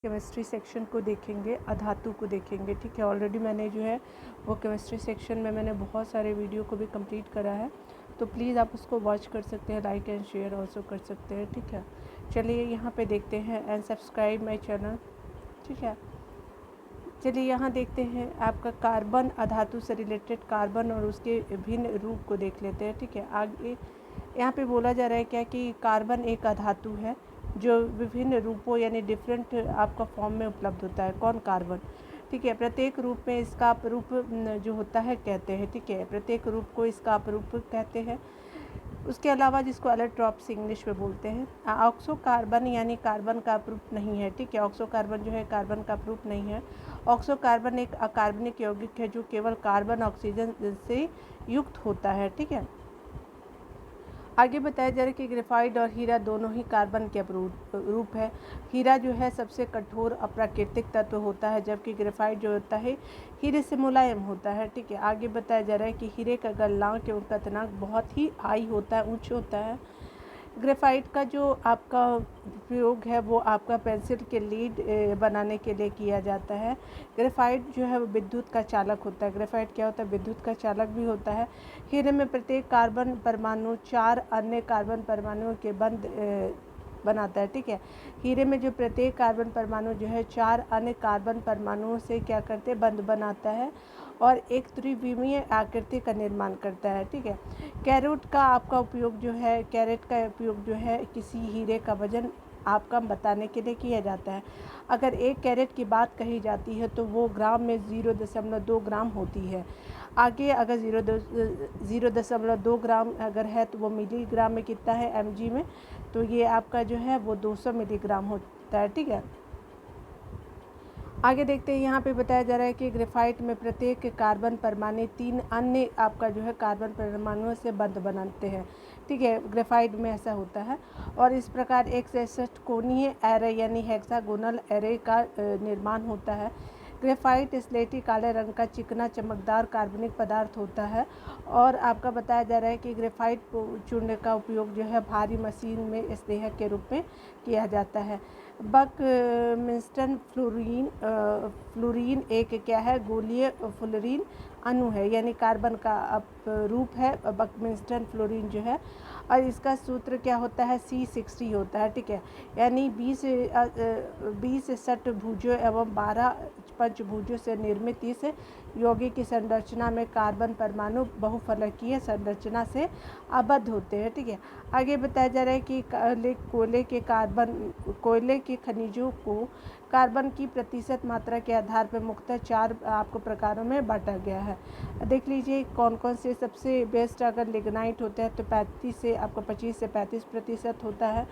Chemistry section को देखेंगे, अधातु को देखेंगे। ठीक है, ऑलरेडी मैंने जो है वो केमिस्ट्री सेक्शन में मैंने बहुत सारे वीडियो को भी कंप्लीट करा है, तो प्लीज़ आप उसको वॉच कर सकते हैं, लाइक एंड शेयर ऑल्सो कर सकते हैं। ठीक है, चलिए यहाँ पे देखते हैं एंड सब्सक्राइब माय चैनल। ठीक है, चलिए यहाँ देखते हैं आपका कार्बन, अधातु से रिलेटेड कार्बन और उसके भिन्न रूप को देख लेते हैं। ठीक है, आगे यहाँ पे बोला जा रहा है क्या कि कार्बन एक अधातु है जो विभिन्न रूपों यानी डिफरेंट आपका फॉर्म में उपलब्ध होता है। कौन? कार्बन। ठीक है, प्रत्येक रूप में इसका अपरूप जो होता है कहते हैं। ठीक है, प्रत्येक रूप को इसका अपरूप कहते हैं। उसके अलावा जिसको एलोट्रॉप्स इंग्लिश में बोलते हैं। ऑक्सो कार्बन यानी कार्बन का अपरूप नहीं है। ठीक है, ऑक्सो कार्बन जो है कार्बन का अपरूप नहीं है। ऑक्सो कार्बन एक अकार्बनिक यौगिक है जो केवल कार्बन ऑक्सीजन से युक्त होता है। ठीक है, आगे बताया जा रहा है कि ग्रेफाइट और हीरा दोनों ही कार्बन के रूप है। हीरा जो है सबसे कठोर अप्राकृतिक तत्व होता है, जबकि ग्रेफाइट जो होता है हीरे से मुलायम होता है। ठीक है, आगे बताया जा रहा है कि हीरे का गलनांक एवं कथनांक बहुत ही हाई होता है, उच्च होता है। ग्रेफाइट का जो आपका उपयोग है वो आपका पेंसिल के लीड बनाने के लिए किया जाता है। ग्रेफाइट जो है वो विद्युत का चालक होता है। ग्रेफाइट क्या होता है? विद्युत का चालक भी होता है। हीरे में प्रत्येक कार्बन परमाणु 4 अन्य कार्बन परमाणुओं के बंध बनाता है। ठीक है, हीरे में जो प्रत्येक कार्बन परमाणु जो है 4 अन्य कार्बन परमाणुओं से क्या करते हैं? बंध बनाता है और एक त्रिविमीय आकृति का निर्माण करता है। ठीक है, कैरेट का आपका उपयोग जो है, कैरेट का उपयोग जो है किसी हीरे का वजन आपका बताने के लिए किया जाता है। अगर 1 कैरेट की बात कही जाती है तो वो ग्राम में 0.2 ग्राम होती है। आगे अगर 0.2 ग्राम अगर है तो वो मिलीग्राम में कितना है? mg में, तो ये आपका जो है वो 200 मिलीग्राम होता है। ठीक है, आगे देखते हैं। यहाँ पे बताया जा रहा है कि ग्रेफाइट में प्रत्येक कार्बन परमाणु 3 अन्य आपका जो है कार्बन परमाणुओं से बंध बनाते हैं। ठीक है, ग्रेफाइट में ऐसा होता है और इस प्रकार एक 66 कोणीय एरे यानी हेक्सागोनल एरे का निर्माण होता है। ग्रेफाइट स्लेटी काले रंग का चिकना चमकदार कार्बनिक पदार्थ होता है और आपका बताया जा रहा है कि ग्रेफाइट चूर्ण का उपयोग जो है भारी मशीन में स्नेहक के रूप में किया जाता है। बकमिंस्टन फ्लोरीन एक क्या है? गोलीय फ्लोरीन अणु है, यानी कार्बन का रूप है बकमिंस्टन फ्लोरीन जो है, और इसका सूत्र क्या होता है? C60 होता है। ठीक है, यानी 20 षटभुजों एवं 12 पंचभुजों से निर्मित इस यौगिक की संरचना में कार्बन परमाणु बहुफलकीय संरचना से आबद्ध होते हैं। ठीक है, आगे बताया जा रहा है कि कोयले के खनिजों को कार्बन की प्रतिशत मात्रा के आधार पर मुख्यतः 4 आपको प्रकारों में बांटा गया है। देख लीजिए कौन कौन से सबसे बेस्ट। अगर लिग्नाइट होता है तो 25 से 35% होता है।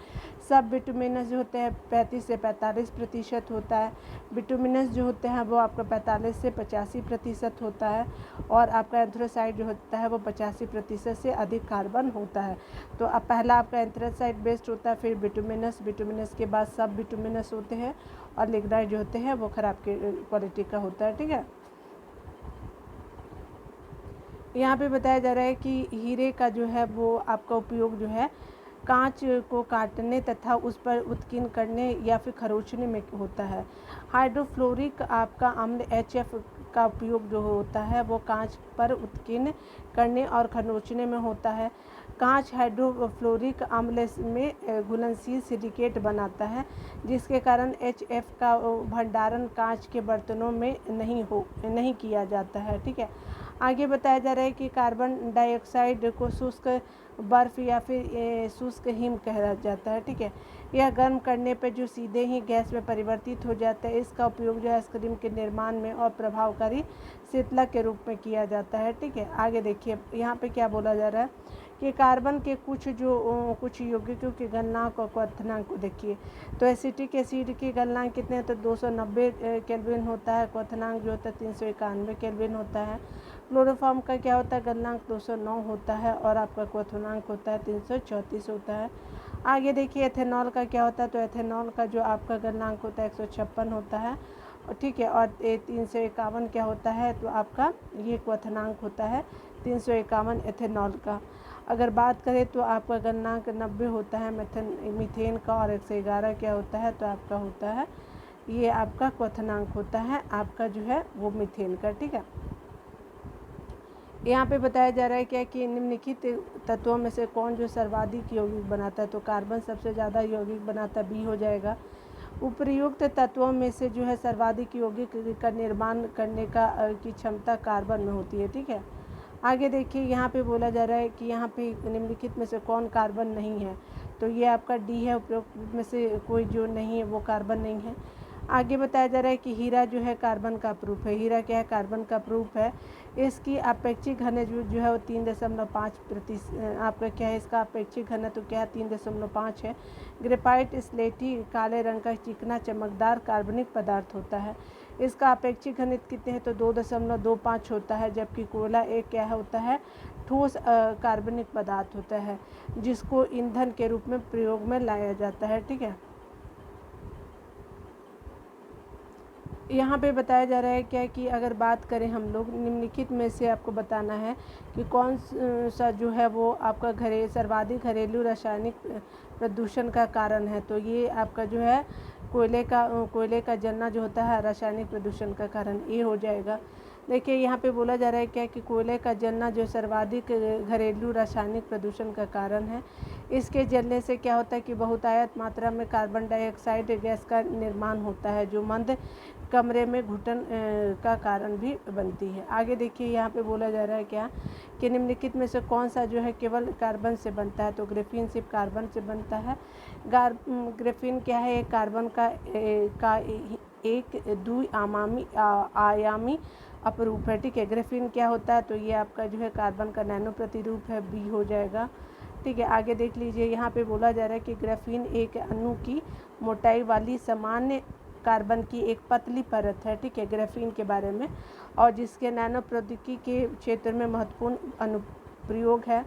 सब बिटुमिनस जो होते हैं 35 से 45% होता है। बिटुमिनस जो होते हैं वो आपका 45 से 85% होता है और आपका एंथ्रासाइड जो होता है वो 85% से अधिक कार्बन होता है। तो अब पहला आपका एंथ्रासाइड बेस्ड होता है, फिर बिटुमिनस के बाद सब बिटुमिनस होते हैं और लिग्नाइट जो होते हैं वो खराब क्वालिटी का होता है। ठीक है, यहाँ पे बताया जा रहा है कि हीरे का जो है वो आपका उपयोग जो है कांच को काटने तथा उस पर उत्कीर्ण करने या फिर खरोचने में होता है। हाइड्रोफ्लोरिक आपका अम्ल HF का उपयोग जो होता है वो कांच पर उत्कीर्ण करने और खरोचने में होता है। कांच हाइड्रोफ्लोरिक अम्ल में घुलनशील सिलिकेट बनाता है, जिसके कारण HF का भंडारण कांच के बर्तनों में नहीं किया जाता है। ठीक है, आगे बताया जा रहा है कि कार्बन डाइऑक्साइड को शुष्क बर्फ़ या फिर शुष्क हिम कहा जाता है। ठीक है, यह गर्म करने पर जो सीधे ही गैस में परिवर्तित हो जाता है। इसका उपयोग जो आइसक्रीम के निर्माण में और प्रभावकारी शीतलक के रूप में किया जाता है। ठीक है, आगे देखिए यहाँ पे क्या बोला जा रहा है कि कार्बन के कुछ यौगिकों के गलनांक और क्वथनांक को देखिए। तो एसिटिक एसिड के गलनांक कितने हैं? तो 290 केल्विन होता है। क्वथनांक जो होता है 391 केल्विन होता है। क्लोरोफॉर्म का क्या होता है? गलनांक 209 होता है और आपका क्वथनांक होता है 334 होता है। आगे देखिए एथेनॉल का क्या होता है? तो एथेनॉल का जो आपका गलनांक होता है 156 होता है। और ठीक है, और 351 क्या होता है? तो आपका ये क्वथनांक होता है 351 एथेनॉल का। अगर बात करें तो आपका गलनांक 90 होता है मीथेन का, और 111 क्या होता है? तो आपका होता है ये आपका क्वथनांक होता है आपका जो है वो मीथेन का, ठीक है। यहाँ पे बताया जा रहा है क्या कि निम्नलिखित तत्वों में से कौन जो सर्वाधिक यौगिक बनाता है, तो कार्बन सबसे ज़्यादा यौगिक बनाता है, बी हो जाएगा। उपर्युक्त तत्वों में से जो है सर्वाधिक यौगिक का निर्माण करने की क्षमता कार्बन में होती है, ठीक है। आगे देखिए यहाँ पे बोला जा रहा है कि यहाँ पे निम्नलिखित में से कौन कार्बन नहीं है, तो ये आपका डी है, उपरोक्त में से कोई जो नहीं है वो कार्बन नहीं है। आगे बताया जा रहा है कि हीरा जो है कार्बन का प्रूफ है। हीरा क्या है, कार्बन का प्रूफ है। इसकी अपेक्षिक घनत्व जो है वो 3.5 आपका क्या है, इसका अपेक्षिक घनत्व क्या है, 3.5 है। ग्रेफाइट स्लेटी काले रंग का चिकना चमकदार कार्बनिक पदार्थ होता है। इसका अपेक्षिक घनत्व कितने हैं, तो 2.25 होता है। जबकि कोयला एक क्या होता है, ठोस कार्बनिक पदार्थ होता है जिसको ईंधन के रूप में प्रयोग में लाया जाता है, ठीक है। यहाँ पे बताया जा रहा है क्या कि अगर बात करें हम लोग निम्नलिखित में से आपको बताना है कि कौन सा जो है वो आपका सर्वाधिक घरेलू रासायनिक प्रदूषण का कारण है, तो ये आपका जो है कोयले का जलना जो होता है रासायनिक प्रदूषण का कारण, ये हो जाएगा। देखिए यहाँ पे बोला जा रहा है क्या कि कोयले का जलना जो सर्वाधिक घरेलू रासायनिक प्रदूषण का कारण है। इसके जलने से क्या होता है कि बहुतायत मात्रा में कार्बन डाइऑक्साइड गैस का निर्माण होता है जो मंद कमरे में घुटन का कारण भी बनती है। आगे देखिए यहाँ पे बोला जा रहा है क्या कि निम्नलिखित में से कौन सा जो है केवल कार्बन से बनता है, तो ग्रेफीन सिर्फ कार्बन से बनता है। ग्रेफीन क्या है, एक कार्बन का एक आयामी अपरूप है, ठीक है। ग्रेफीन क्या होता है, तो ये आपका जो है कार्बन का नैनो प्रतिरूप है, बी हो जाएगा, ठीक है। आगे देख लीजिए यहाँ पे बोला जा रहा है कि ग्रेफीन एक अणु की मोटाई वाली सामान्य कार्बन की एक पतली परत है, ठीक है, ग्रेफीन के बारे में, और जिसके नैनो प्रौद्योगिकी के क्षेत्र में महत्वपूर्ण अनुप्रयोग है।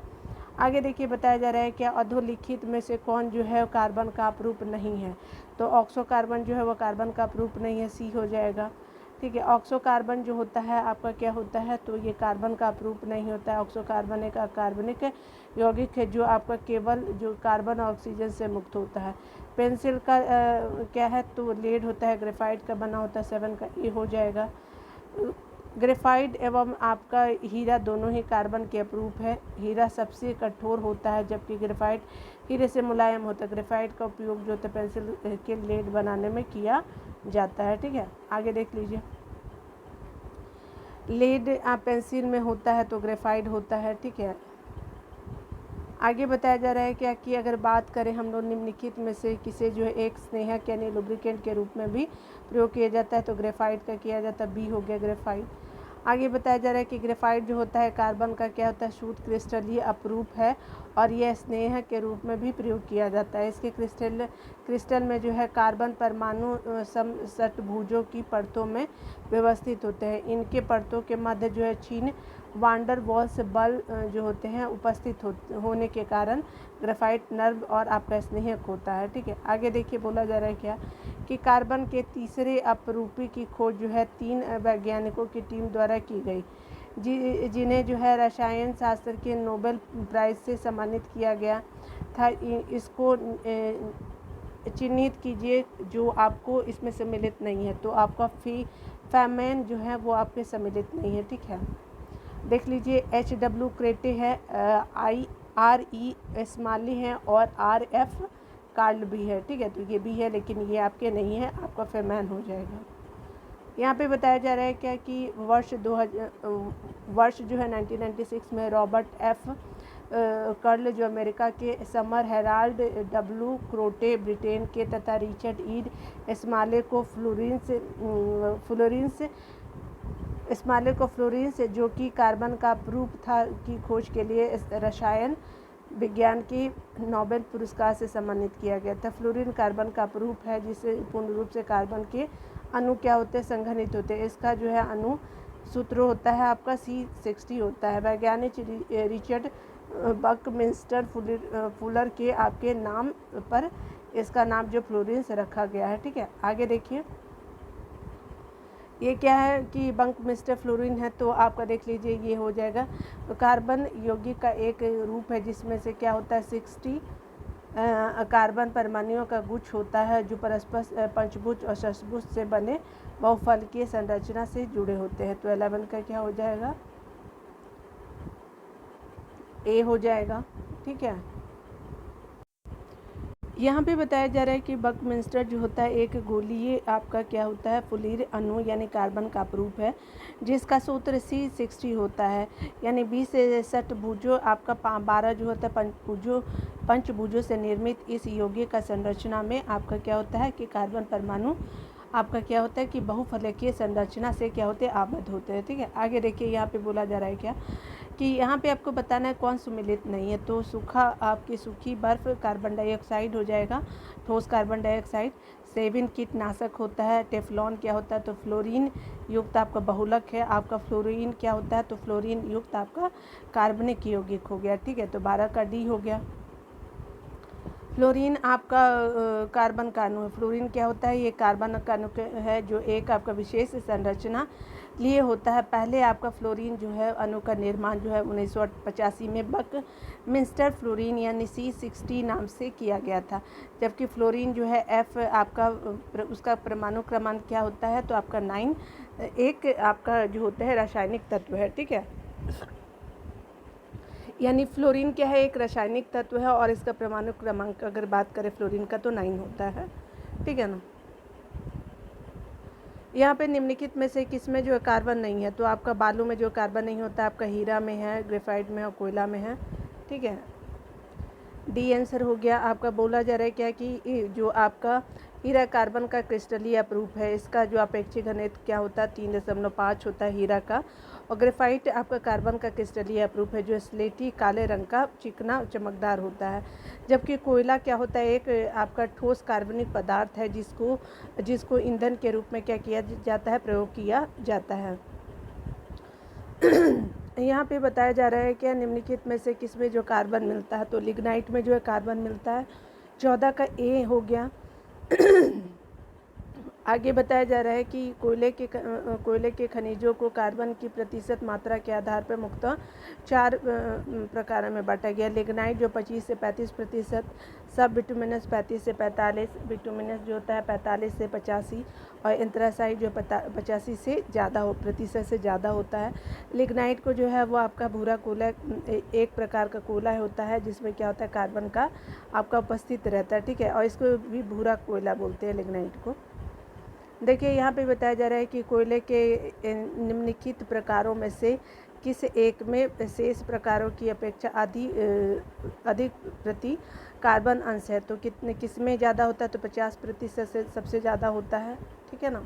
आगे देखिए बताया जा रहा है क्या अधोलिखित में से कौन जो है कार्बन का अपरूप नहीं है, तो ऑक्सो कार्बन जो है वो कार्बन का अपरूप नहीं है, सी हो जाएगा, ठीक है। ऑक्सो कार्बन जो होता है आपका क्या होता है, तो ये कार्बन का अपरूप नहीं होता है। ऑक्सो कार्बन एक अकार्बनिक यौगिक है जो आपका केवल जो कार्बन और ऑक्सीजन से मुक्त होता है। पेंसिल का क्या है, तो लेड होता है, ग्रेफाइट का बना होता है, 7 का ए हो जाएगा। ग्रेफाइट एवं आपका हीरा दोनों ही कार्बन के अपरूप है। हीरा सबसे कठोर होता है जबकि ग्रेफाइट हीरे से मुलायम होता है। ग्रेफाइट का उपयोग जो होता है पेंसिल के लेड बनाने में किया जाता है, ठीक है। आगे देख लीजिए, लेड पेंसिल में होता है तो ग्रेफाइट होता है, ठीक है। आगे बताया जा रहा है क्या कि अगर बात करें हम लोग निम्नलिखित में से किसे जो है एक स्नेहक यानी लुब्रिकेंट के रूप में भी प्रयोग किया जाता है, तो ग्रेफाइट का किया जाता है, बी हो गया ग्रेफाइट। आगे बताया जा रहा है कि ग्रेफाइट जो होता है कार्बन का क्या होता है, शुद्ध क्रिस्टलीय अपरूप है और यह स्नेह के रूप में भी प्रयोग किया जाता है। इसके क्रिस्टल में जो है कार्बन परमाणु समषटभुजों की परतों में व्यवस्थित होते हैं। इनके परतों के मध्य जो है क्षीण वांडर वॉल्स बल जो होते हैं उपस्थित होने के कारण ग्रेफाइट नर्म और आपका स्नेहक होता है, ठीक है। आगे देखिए बोला जा रहा है क्या कि कार्बन के तीसरे अपरूपी की खोज जो है 3 वैज्ञानिकों की टीम द्वारा की गई, जिन्हें जो है रसायन शास्त्र के नोबेल प्राइज़ से सम्मानित किया गया था। इसको चिन्हित कीजिए जो आपको इसमें सम्मिलित नहीं है, तो आपका फैमेन जो है वो आपके सम्मिलित नहीं है, ठीक है। देख लीजिए HW क्रेटे है, IRE स्माली है और RF कार्ल भी है, ठीक है। तो ये भी है लेकिन ये आपके नहीं है, आपका फेमैन हो जाएगा। यहाँ पे बताया जा रहा है क्या कि वर्ष जो है 1996 में रॉबर्ट F कर्ल जो अमेरिका के, समर हेराल्ड W क्रोटे ब्रिटेन के तथा रिचर्ड ईड स्माले को फ्लोरेंस जो कि कार्बन का अपरूप था की खोज के लिए रसायन विज्ञान की नोबेल पुरस्कार से सम्मानित किया गया था। फ्लोरीन कार्बन का अपरूप है जिसे पूर्ण रूप से कार्बन के अणु क्या होते हैं, संघनित होते हैं। इसका जो है अणु सूत्र होता है आपका C60 होता है। वैज्ञानिक रिचर्ड बकमिंस्टर फुलर के आपके नाम पर इसका नाम जो फ्लोरेंस रखा गया है, ठीक है। आगे देखिए ये क्या है कि बंकमिस्टर फ्लोरीन है, तो आपका देख लीजिए ये हो जाएगा। तो कार्बन यौगिक का एक रूप है जिसमें से क्या होता है 60 कार्बन परमाणुओं का गुच्छ होता है जो परस्पर पंचभुज और षष्भुज से बने बहुफलकीय संरचना से जुड़े होते हैं। तो 11 का क्या हो जाएगा, ए हो जाएगा। ठीक है, यहाँ पे बताया जा रहा है कि बकमिंस्टर जो होता है एक गोलीय आपका क्या होता है, फुलीर अणु यानी कार्बन का अपरूप है, जिसका सूत्र C60 होता है, यानी 20 से 60 भुजों आपका 12 जो होता है पंचभुजों से निर्मित इस यौगिक का संरचना में आपका क्या होता है कि कार्बन परमाणु आपका क्या होता है कि बहुफलकीय संरचना से क्या होते हैं, आबद्ध होते हैं। ठीक है, आगे देखिए यहाँ पे बोला जा रहा है क्या कि यहाँ पे आपको बताना है कौन सुमेलित नहीं है। तो सूखा आपकी सूखी बर्फ़ कार्बन डाइऑक्साइड हो जाएगा, ठोस कार्बन डाइऑक्साइड। सेविन कीटनाशक होता है। टेफ्लॉन क्या होता है, तो फ्लोरीन युक्त आपका बहुलक है। आपका फ्लोरीन क्या होता है, तो फ्लोरीन युक्त आपका कार्बनिक यौगिक हो गया। ठीक है, तो 12 का डी हो गया। फ्लोरीन आपका कार्बन का अणु है। फ्लोरीन क्या होता है, ये कार्बन का अणु है जो एक आपका विशेष संरचना लिए होता है। पहले आपका फ्लोरीन जो है अणु का निर्माण जो है 1985 में बकमिंस्टर फ्लोरीन यानी C60 नाम से किया गया था, जबकि फ्लोरीन जो है F आपका उसका परमाणु क्रमांक क्या होता है, तो आपका 9 एक आपका जो होता है रासायनिक तत्व है। ठीक है, यानी फ्लोरीन क्या है, एक रासायनिक तत्व है और इसका परमाणु क्रमांक अगर बात करें फ्लोरीन का तो 9 होता है। ठीक है ना। यहाँ पे निम्नलिखित में से किसमें जो है कार्बन नहीं है, तो आपका बालू में जो कार्बन नहीं होता आपका हीरा में है, ग्रेफाइट में और कोयला में है। ठीक है, डी आंसर हो गया। आपका बोला जा रहा है क्या कि जो आपका हीरा कार्बन का क्रिस्टलीय अपरूप है, इसका जो अपेक्षिक घनत्व क्या होता है 3.5 होता है हीरा का। और ग्रेफाइट आपका कार्बन का क्रिस्टलीय अपरूप है जो स्लेटी काले रंग का चिकना चमकदार होता है, जबकि कोयला क्या होता है, एक आपका ठोस कार्बनिक पदार्थ है जिसको ईंधन के रूप में क्या किया जाता है, प्रयोग किया जाता है। यहाँ पे बताया जा रहा है क्या निम्नलिखित में से किसमें जो कार्बन मिलता है, तो लिग्नाइट में जो है कार्बन मिलता है। 14 का ए हो गया। आगे बताया जा रहा है कि कोयले के खनिजों को कार्बन की प्रतिशत मात्रा के आधार पर मुख्यतः 4 प्रकारों में बांटा गया। लिग्नाइट जो 25 से 35%, सब बिटुमिनस 35 से 45, बिटुमिनस जो होता है 45 से 85 और एंथ्रासाइट जो 85 से ज़्यादा प्रतिशत से ज़्यादा होता है। लिग्नाइट को जो है वो आपका भूरा कोयला एक प्रकार का कोयला होता है जिसमें क्या होता है कार्बन का आपका उपस्थित रहता है। ठीक है, और इसको भी भूरा कोयला बोलते हैं लिग्नाइट को। देखिए यहाँ पे बताया जा रहा है कि कोयले के निम्नलिखित प्रकारों में से किस एक में शेष प्रकारों की अपेक्षा अधिक प्रति कार्बन अंश है, तो किस में ज़्यादा होता है, तो 50% से सबसे ज़्यादा होता है। ठीक है ना,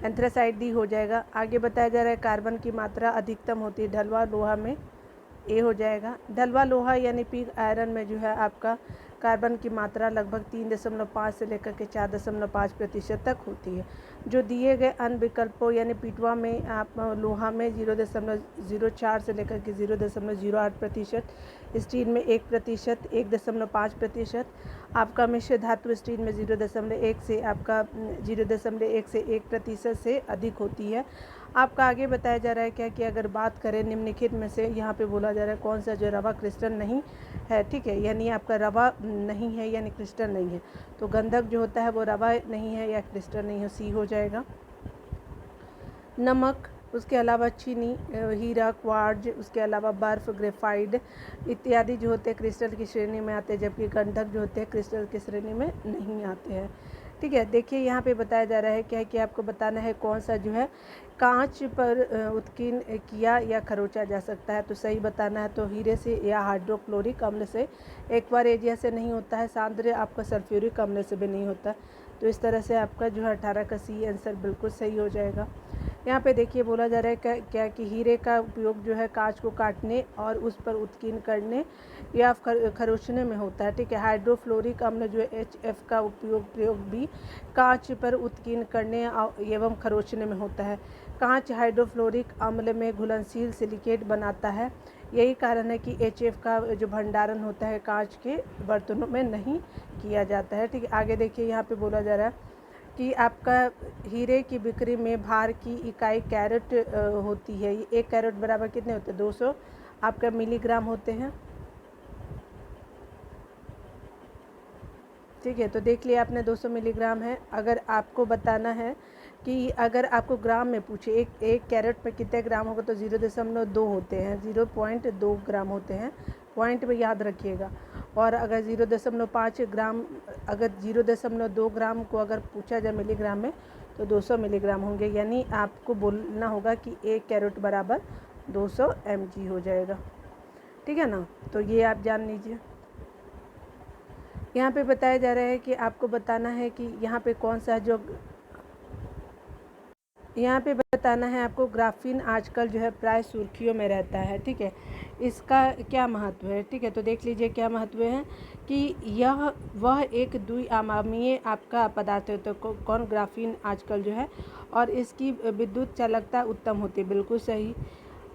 एंथ्रासाइट डी हो जाएगा। आगे बताया जा रहा है कार्बन की मात्रा अधिकतम होती है ढलवा लोहा में, ए हो जाएगा। ढलवा लोहा यानी पिग आयरन में जो है आपका कार्बन की मात्रा लगभग 3.5 से लेकर के 4.5% तक होती है। जो दिए गए अन्य विकल्पों यानी पिटवा में आप लोहा में 0.04 से लेकर के 0.08%, स्टील में 1%, 1.5%, आपका मिश्र धातु स्टील में 0.1 से आपका 0.1 से 1% से अधिक होती है। आपका आगे बताया जा रहा है क्या कि अगर बात करें निम्नलिखित में से, यहाँ पे बोला जा रहा है कौन सा जो रवा क्रिस्टल नहीं है। ठीक है, यानी आपका रवा नहीं है यानी क्रिस्टल नहीं है, तो गंधक जो होता है वो रवा नहीं है या क्रिस्टल नहीं है, सी हो जाएगा। नमक, उसके अलावा चीनी, हीरा, क्वार्ज, उसके अलावा बर्फ़, ग्रेफाइट इत्यादि जो होते हैं क्रिस्टल की श्रेणी में आते हैं, जबकि गंधक जो होते हैं क्रिस्टल की श्रेणी में नहीं आते हैं। ठीक है, देखिए यहाँ पे बताया जा रहा है क्या है कि आपको बताना है कौन सा जो है कांच पर उत्कीर्ण किया या खरोचा जा सकता है, तो सही बताना है। तो हीरे से या हाइड्रोक्लोरिक अम्ल से, एक्वारेजिया से नहीं होता है, सांद्र आपका सल्फ्यूरिक अम्ल से भी नहीं होता। तो इस तरह से आपका जो है 18 का सी आंसर बिल्कुल सही हो जाएगा। यहाँ पे देखिए बोला जा रहा है क्या कि हीरे का उपयोग जो है कांच को काटने और उस पर उत्कीर्ण करने या खरोचने में होता है। ठीक है, हाइड्रोफ्लोरिक अम्ल जो है HF का प्रयोग भी कांच पर उत्कीर्ण करने एवं खरोचने में होता है। कांच हाइड्रोफ्लोरिक अम्ल में घुलनशील सिलिकेट बनाता है, यही कारण है कि HF का जो भंडारण होता है कांच के बर्तनों में नहीं किया जाता है। ठीक है, आगे देखिए यहाँ पे बोला जा रहा है कि आपका हीरे की बिक्री में भार की इकाई कैरेट होती है। 1 कैरेट बराबर कितने होते हैं, 200 आपका मिलीग्राम होते हैं। ठीक है। तो देख लिया आपने 200 मिलीग्राम है। अगर आपको बताना है कि अगर आपको ग्राम में पूछे एक कैरेट में कितने ग्राम होगा, तो 0.2 होते हैं, 0.2 ग्राम होते हैं, पॉइंट में याद रखिएगा। और अगर 0.5 ग्राम, अगर 0.2 ग्राम को अगर पूछा जाए मिलीग्राम में, तो 200 मिलीग्राम होंगे। यानी आपको बोलना होगा कि 1 कैरेट बराबर 200 mg हो जाएगा, ठीक है ना। तो ये आप जान लीजिए। यहाँ पे बताया जा रहा है कि आपको बताना है कि यहाँ पे कौन सा जो यहाँ पे बताना है आपको, ग्राफीन आजकल जो है प्राय सुर्खियों में रहता है, ठीक है। इसका क्या महत्व है, ठीक है। तो देख लीजिए क्या महत्व है कि यह वह एक द्विआमावीय आपका पदार्थ है। तो कौन, ग्राफीन आजकल जो है, और इसकी विद्युत चालकता उत्तम होती है, बिल्कुल सही।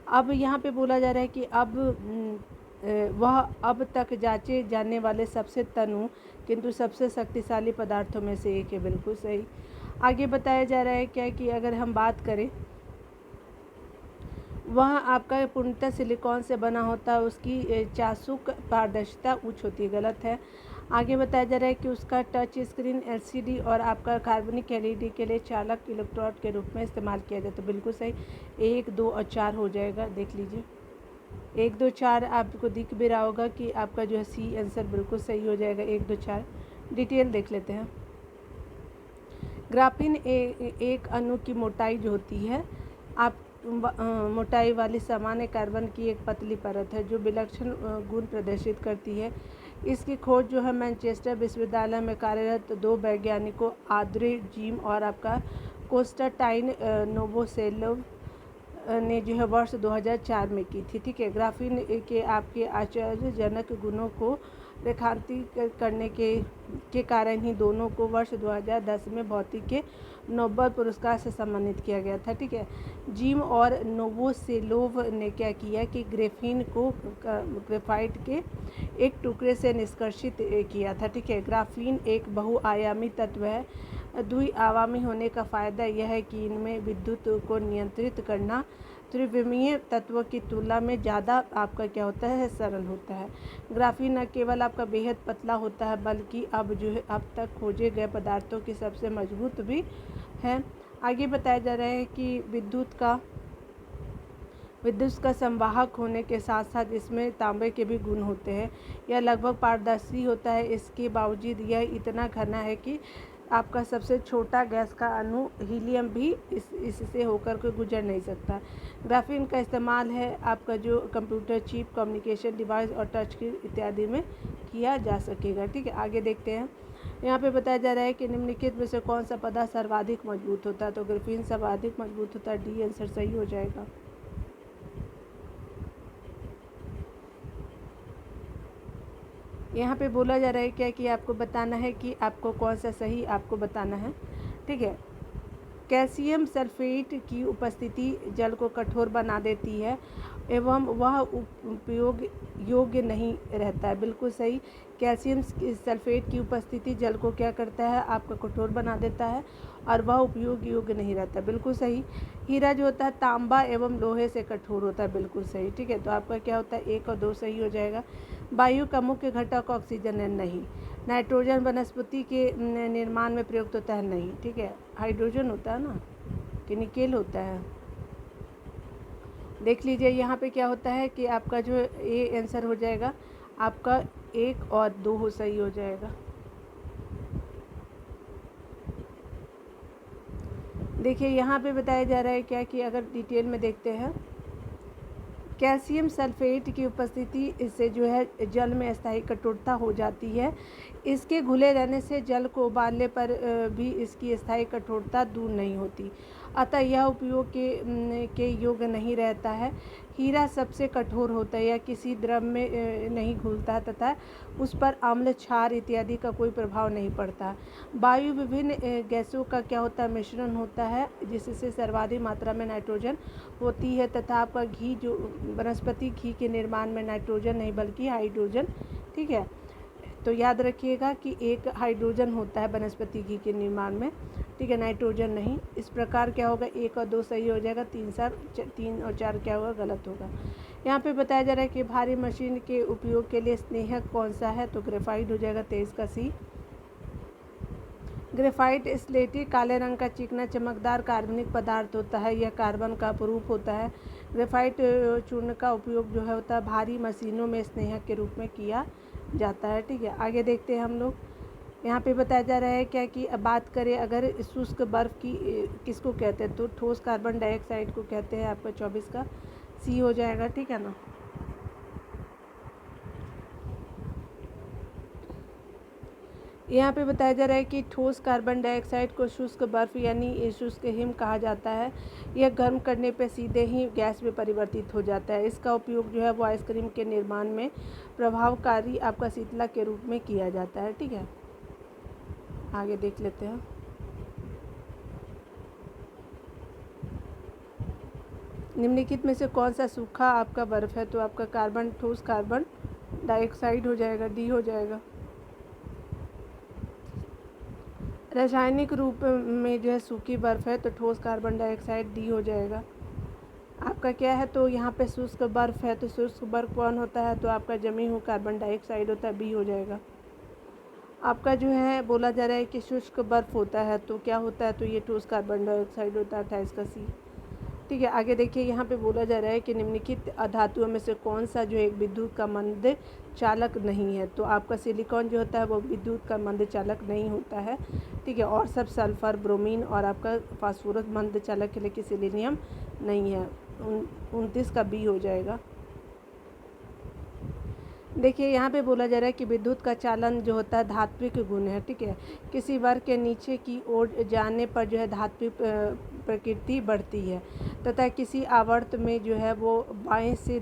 अब यहाँ पे बोला जा रहा है कि अब वह अब तक जांचे जाने वाले सबसे तनु किंतु सबसे शक्तिशाली पदार्थों में से एक है, बिल्कुल सही। आगे बताया जा रहा है क्या कि अगर हम बात करें, वह आपका पूर्णतः सिलिकॉन से बना होता है, उसकी चाशुक पारदर्शिता उच्च होती है, गलत है। आगे बताया जा रहा है कि उसका टच स्क्रीन एलसीडी और आपका कार्बनिक एलईडी के लिए चालक इलेक्ट्रोड के रूप में इस्तेमाल किया जाता है, बिल्कुल सही। 1, 2 और 4 हो जाएगा, देख लीजिए 1, 2, 4 आपको दिख भी रहा होगा कि आपका जो है सी आंसर बिल्कुल सही हो जाएगा, 1, 2, 4। डिटेल देख लेते हैं। ग्राफीन एक अणु की मोटाई जो होती है, आप मोटाई वाली सामान्य कार्बन की एक पतली परत है जो विलक्षण गुण प्रदर्शित करती है। इसकी खोज जो है मैनचेस्टर विश्वविद्यालय में कार्यरत 2 वैज्ञानिकों आद्रे जीम और आपका कोस्टाटाइन नोवोसेलोव ने जो है वर्ष 2004 में की थी, ठीक है। ग्राफीन के आपके आश्चर्यजनक गुणों को रेखांकित करने के कारण ही दोनों को वर्ष 2010 में भौतिकी के नोबेल पुरस्कार से सम्मानित किया गया था, ठीक है। जिम और नोवोसेलोव ने क्या किया कि ग्रेफीन को ग्रेफाइट के एक टुकड़े से निष्कर्षित किया था, ठीक है। ग्राफीन एक बहुआयामी तत्व है। द्विआयामी होने का फ़ायदा यह है कि इनमें विद्युत को नियंत्रित करना त्रिविमीय तत्वों की तुलना में ज़्यादा आपका क्या होता है, सरल होता है। ग्राफीन न केवल आपका बेहद पतला होता है, बल्कि अब जो है अब तक खोजे गए पदार्थों की सबसे मजबूत भी है। आगे बताया जा रहा है कि विद्युत का संवाहक होने के साथ साथ इसमें तांबे के भी गुण होते हैं। यह लगभग पारदर्शी होता है, इसके बावजूद यह इतना घना है कि आपका सबसे छोटा गैस का अणु हीलियम भी इससे होकर के गुजर नहीं सकता। ग्राफीन का इस्तेमाल है आपका जो कंप्यूटर चिप, कम्युनिकेशन डिवाइस और टच स्क्रीन इत्यादि में किया जा सकेगा, ठीक है। आगे देखते हैं। यहाँ पे बताया जा रहा है कि निम्नलिखित में से कौन सा पदार्थ सर्वाधिक मजबूत होता है, तो ग्राफीन सर्वाधिक मजबूत होता है, डी आंसर सही हो जाएगा। यहाँ पे बोला जा रहा है क्या कि आपको बताना है कि आपको कौन सा सही आपको बताना है, ठीक है। कैल्शियम सल्फेट की उपस्थिति जल को कठोर बना देती है एवं वह उपयोग योग्य नहीं रहता है, बिल्कुल सही। कैल्शियम सल्फेट की उपस्थिति जल को क्या करता है, आपका कठोर बना देता है और वह उपयोग योग्य नहीं रहता, बिल्कुल सही। हीरा जो होता है तांबा एवं लोहे से कठोर होता है, बिल्कुल सही, ठीक है। तो आपका क्या होता है, 1 और 2 सही हो जाएगा। वायु का मुख्य घटक ऑक्सीजन है, नहीं। नाइट्रोजन वनस्पति के निर्माण में प्रयुक्त होता है, नहीं, ठीक है। हाइड्रोजन होता है ना, कि निकेल होता है। देख लीजिए यहाँ पे क्या होता है कि आपका जो ए आंसर हो जाएगा, आपका 1 और 2 हो सही हो जाएगा। देखिए यहाँ पे बताया जा रहा है क्या कि अगर डिटेल में देखते हैं, कैल्शियम सल्फेट की उपस्थिति इससे जो है जल में स्थायी कठोरता हो जाती है। इसके घुले रहने से जल को उबालने पर भी इसकी स्थायी कठोरता दूर नहीं होती, अतः यह उपयोग के योग्य नहीं रहता है। हीरा सबसे कठोर होता है, यह किसी द्रव में नहीं घुलता तथा उस पर अम्ल, क्षार इत्यादि का कोई प्रभाव नहीं पड़ता। वायु विभिन्न गैसों का क्या होता है, मिश्रण होता है, जिससे सर्वाधिक मात्रा में नाइट्रोजन होती है तथा आपका घी जो वनस्पति घी के निर्माण में नाइट्रोजन नहीं बल्कि हाइड्रोजन, ठीक है। तो याद रखिएगा कि 1 हाइड्रोजन होता है वनस्पति घी के निर्माण में, ठीक है, नाइट्रोजन नहीं। इस प्रकार क्या होगा, 1 और 2 सही हो जाएगा, 3 और 4 क्या होगा, गलत होगा। यहाँ पे बताया जा रहा है कि भारी मशीन के उपयोग के लिए स्नेहक कौन सा है, तो ग्रेफाइट हो जाएगा, 23 का सी। ग्रेफाइट स्लेटी काले रंग का चिकना चमकदार कार्बनिक पदार्थ होता है। यह कार्बन का अपरूप होता है। ग्रेफाइट चूर्ण का उपयोग जो है होता है भारी मशीनों में स्नेहक के रूप में किया जाता है। ठीक है, आगे देखते हैं हम लोग। यहाँ पे बताया जा रहा है क्या कि अब बात करें अगर शुष्क बर्फ़ की किसको कहते हैं, तो ठोस कार्बन डाइऑक्साइड को कहते हैं। आपका 24 का सी हो जाएगा। ठीक है ना। यहाँ पे बताया जा रहा है कि ठोस कार्बन डाइऑक्साइड को शुष्क बर्फ़ यानी शुष्क हिम कहा जाता है। यह गर्म करने पे सीधे ही गैस में परिवर्तित हो जाता है। इसका उपयोग जो है वो आइसक्रीम के निर्माण में प्रभावकारी आपका शीतला के रूप में किया जाता है। ठीक है, आगे देख लेते हैं। निम्नलिखित में से कौन सा सूखा आपका बर्फ़ है, तो आपका कार्बन ठोस कार्बन डाइऑक्साइड हो जाएगा, डी हो जाएगा। रासायनिक रूप में जो है सूखी बर्फ़ है तो ठोस कार्बन डाइऑक्साइड डी हो जाएगा। आपका क्या है, तो यहाँ पे शुष्क बर्फ़ है तो शुष्क बर्फ़ कौन होता है, तो आपका जमी हुई कार्बन डाइऑक्साइड होता है, बी हो जाएगा। आपका जो है बोला जा रहा है कि शुष्क बर्फ़ होता है तो क्या होता है, तो ये ठोस कार्बन डाइऑक्साइड होता है, 28 का सी। ठीक है, आगे देखिए। यहाँ पे बोला जा रहा है कि निम्नलिखित अधातुओं में से कौन सा जो है एक विद्युत का मंद चालक नहीं है, तो आपका सिलिकॉन जो होता है वो विद्युत का मंद चालक नहीं होता है। ठीक है, और सब सल्फ़र, ब्रोमीन और आपका फास्फोरस मंद चालक है, लेकिन सिलीनियम नहीं है। 29 का बी हो जाएगा। देखिए यहाँ पे बोला जा रहा है कि विद्युत का चालन जो होता है धात्विक गुण है। ठीक है, किसी वर्ग के नीचे की ओर जाने पर जो है धात्विक प्रकृति बढ़ती है तथा किसी आवर्त में जो है वो बाएं से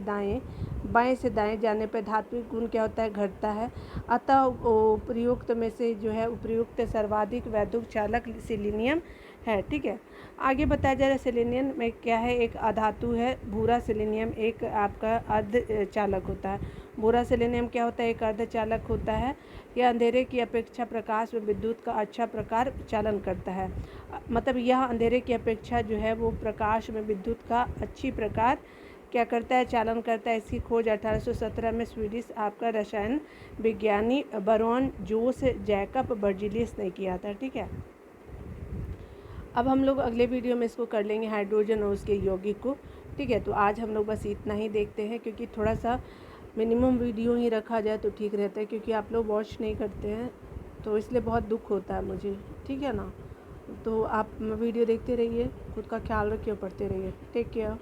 दाएं जाने पर धात्विक गुण क्या होता है, घटता है। अतः उपयुक्त में से जो है उपयुक्त सर्वाधिक वैद्युत चालक सिलीनियम है। ठीक है, आगे बताया जा रहा है सिलीनियम में क्या है, एक अधातु है। भूरा सिलीनियम एक आपका अर्धचालक होता है। भूरा सिलीनियम क्या होता है, एक अर्धचालक होता है। यह अंधेरे की अपेक्षा प्रकाश व विद्युत का अच्छा प्रकार चालन करता है। मतलब यह अंधेरे की अपेक्षा जो है वो प्रकाश में विद्युत का अच्छी प्रकार क्या करता है, चालन करता है। इसकी खोज 1817 में स्वीडिश आपका रसायन विज्ञानी बरोन जोस जैकब बर्जीलियस ने किया था। ठीक है, अब हम लोग अगले वीडियो में इसको कर लेंगे हाइड्रोजन और उसके यौगिक को। ठीक है, तो आज हम लोग बस इतना ही देखते हैं, क्योंकि थोड़ा सा मिनिमम वीडियो ही रखा जाए तो ठीक रहता है, क्योंकि आप लोग वॉच नहीं करते हैं तो इसलिए बहुत दुख होता है मुझे। ठीक है ना, तो आप वीडियो देखते रहिए, खुद का ख्याल रखिए, पढ़ते रहिए। Take care.